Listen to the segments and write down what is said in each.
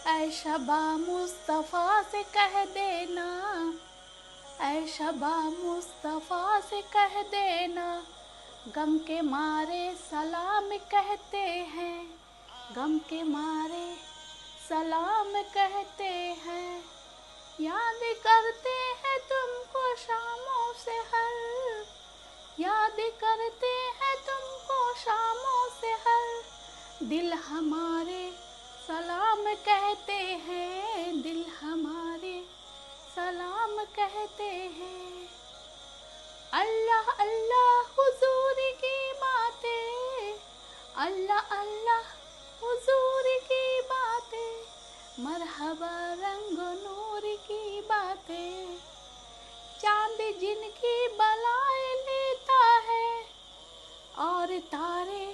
ऐ शबा मुस्तफ़ा से कह देना, ऐ शबा मुस्तफ़ा से कह देना, गम के मारे सलाम कहते हैं, गम के मारे सलाम कहते हैं। याद करते हैं तुमको शामों से हर, याद करते हैं तुमको शामों से हर। दिल हमारे सलाम कहते हैं, दिल हमारे सलाम कहते हैं। अल्लाह अल्लाह हुजूर की बातें, अल्लाह अल्लाह हुजूर की बातें, मरहबा रंग नूर की बातें। चांद जिनकी बलाएं लेता है और तारे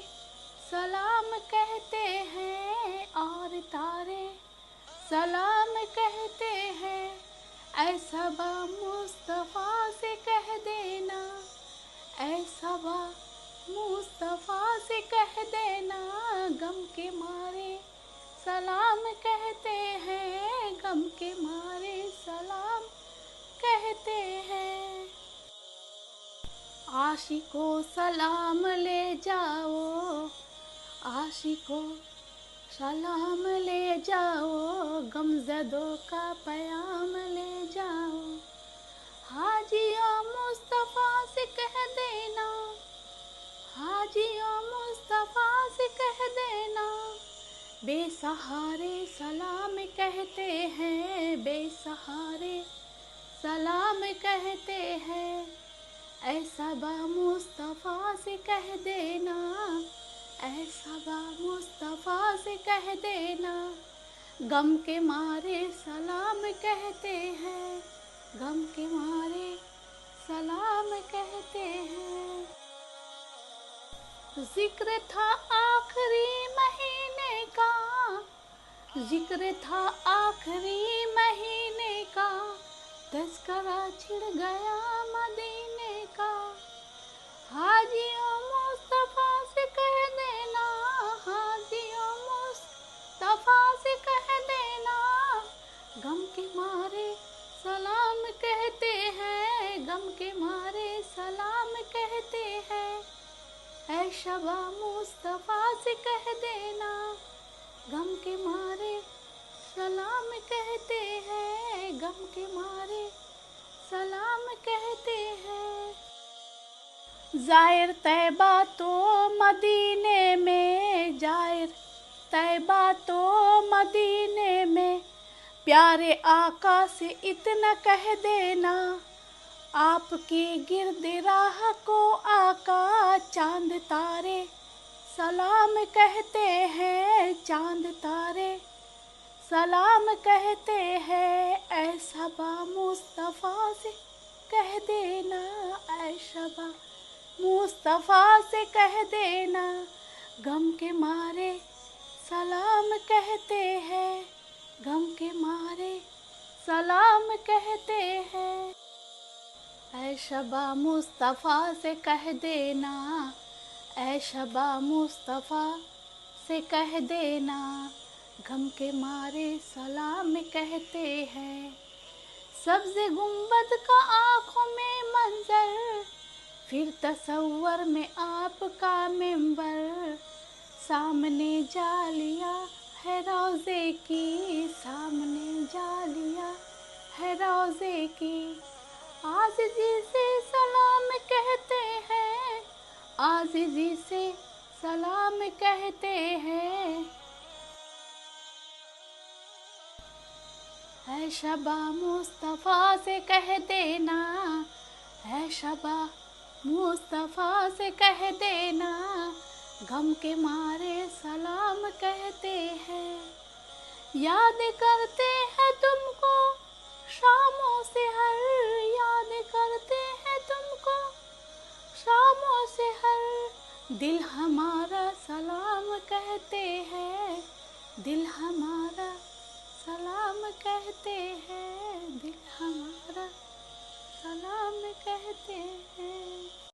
सलाम कहते हैं, और तारे सलाम कहते हैं। ऐ सबा मुस्तफ़ा से कह देना, ऐ सबा मुस्तफ़ा से कह देना, गम के मारे सलाम कहते हैं, गम के मारे सलाम कहते हैं। आशिकों सलाम ले जाओ, आशिकों सलाम ले जाओ, गमज़दों का पैगाम ले जाओ। हाजियों मुस्तफ़ा से कह देना, हाजियों मुस्तफ़ा से कह देना, बेसहारे सलाम कहते हैं, बेसहारे सलाम कहते हैं। ऐ सबा मुस्तफ़ा से कह देना, ऐ सबा मुस्तफ़ा से कह देना, गम के मारे सलाम कहते हैं, गम के मारे सलाम कहते हैं। जिक्र था आखिरी महीने का, जिक्र था आखिरी महीने का, तज़किरा छिड़ गया मदीने का। हाजियों मुस्तफ़ा से कह देना, हाजियों मुस्तफ़ा से कह देना, गम के मारे सलाम कहते हैं, गम के मारे सलाम कहते हैं। ऐ शबा मुस्तफ़ा से कह देना, गम के मारे सलाम कहते हैं, गम के मारे सलाम कहते हैं। ज़ाहिर तैबा तो मदीने में, ज़ाहिर तैबा तो मदीने में, प्यारे आका से इतना कह देना, आपकी गिर्द राह को आका चांद तारे सलाम कहते हैं, चांद तारे सलाम कहते हैं। ऐ सबा मुस्तफ़ा से कह देना, ऐ सबा मुस्तफ़ा से कह देना, गम के मारे सलाम कहते हैं, गम के मारे सलाम कहते हैं। ऐ शबा मुस्तफ़ा से कह देना, ऐ शबा मुस्तफ़ा से कह देना, गम के मारे सलाम कहते हैं। सब्ज़ गुंबद का आँखों में मंजर, फिर तसव्वुर में आपका मिंबर, सामने जालिया है रोज़े की, सामने जालिया है रोज़े की। आज़िज़ी से सलाम कहते हैं, आज़िज़ी से सलाम कहते हैं। ऐ शबा मुस्तफ़ा से कह देना, ऐ शबा मुस्तफ़ा से कह देना, गम के मारे सलाम कहते हैं। याद करते हैं तुमको शामों से हर, याद करते हैं तुमको शामों से हर। दिल हमारा सलाम कहते हैं, दिल हमारा सलाम कहते हैं, दिल हमारा सलाम कहते हैं।